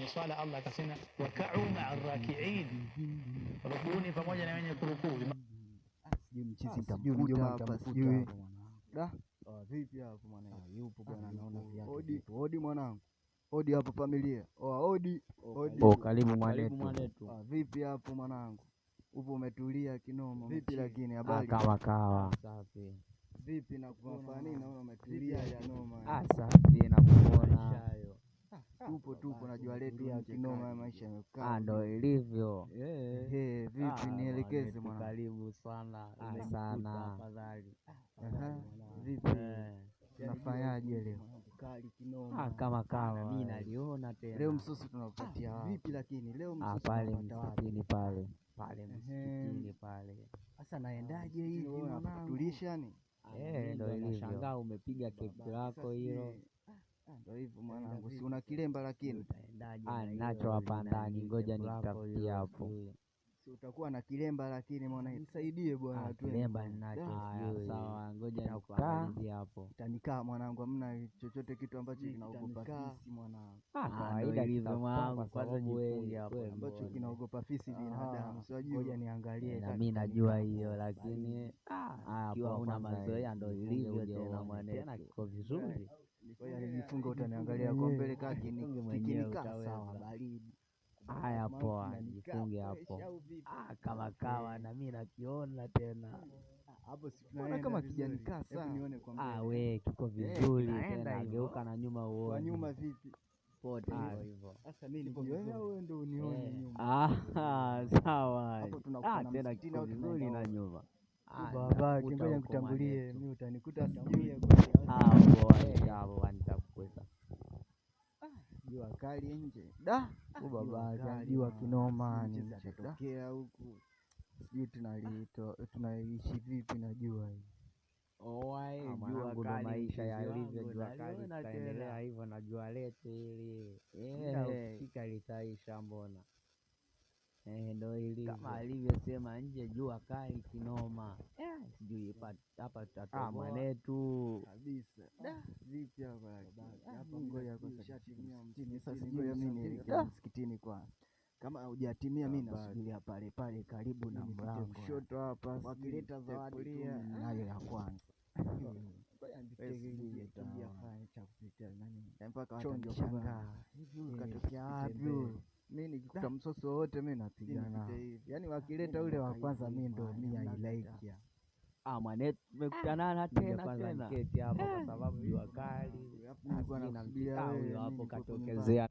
kwenye swala Allah akasema waka'u ma'a raki'in, rukuni pamoja na wenye kurukuu. Sijui mchizi nitamkuta hapa, sijui da vipi hapo mwanangu? Yupo bwana, naona viatu. Hodi mwanangu, hodi hapo familia. Hodi. Karibu mwanetu. Vipi hapo mwanangu? Upo umetulia kinoma? Vipi lakini habari? Kama kawa. Safi. Vipi na kuwafanya nini? Naona umetulia kinoma. Safi na kuona. Tupo najua letu kinoma, maisha yamekaa. Ndo ilivyo. Vipi nielekeze mwanangu? Karibu sana. Afadhali. Vipi? Unafanyaje leo? Kali kinoma. Kama kawa. Mimi naliona tena. Leo msusu tunapatia wapi? Vipi lakini leo msusu pale msikitini pale msikitini pale. Sasa naendaje hivi mwanangu? Tulishani? Ndio ilivyo. Nashangaa umepiga keki lako hilo. Ndio hivyo mwanangu. Si una kilemba lakini? Nacho hapa ndani, ngoja nikitafutie hapo. Si utakuwa na kilemba lakini mwana nisaidie bwana tu. Kilemba ninacho. Sawa, ngoja nikuangalie hapo. Utanikaa mwanangu, hamna chochote kitu ambacho kinaogopa fisi mwanangu. Kawaida hivyo mwanangu, kwanza jifunge hapo ambacho kinaogopa fisi binadamu. Unajua, ngoja niangalie. Na mimi najua hiyo, lakini kiwa una mazoea ndio ilivyo tena mwana. Kiko vizuri. Ngoja nijifunge, utaniangalia kwa mbele kaki nikikaa sawa baridi. Haya poa, jifunge hapo. Kama kawa na mimi nakiona tena. Hapo si tunaona kama kijani kasa. Nione kwa mbele. We kiko vizuri tena, geuka na nyuma uone. Kwa nyuma vipi? Pote hivyo. Sasa mimi niko wewe ndio unione nyuma. Sawa. Hapo tunakuwa tena kiko vizuri na nyuma. Baba, ngoja nikutangulie, mimi utanikuta sijui. Hapo nitakukuta. Jua kali nje. Baba, jua kinoma nje. Tokea huku. Sijui tunaishi vipi na jua hii. Jua kali, maisha yalivyo, jua kali tutaendelea hivyo na jua letu hili. Ukifika litaisha mbona. Ndio ilivyo. Kama alivyosema nje jua kali kinoma. Sijui hapa tutatoa mwanetu kabisa. Vipi hapa? Hapa ngoja kwa shatimia msikitini. Sasa sijui mimi nielekea msikitini kwanza. Kama hujatimia mimi nasubiria pale karibu na mlango kushoto hapa. Wakileta zawadi nayo ya kwanza. Mpaka watashangaa. Hivi katokea wapi? Mimi nikikuta msoso wote mimi napigana. Yaani wakileta ule wa kwanza mimi ndo mia ilaiki. Mwanetu tumekutana tena. Keti hapa kwa sababu jua kali. Hapo katokezea.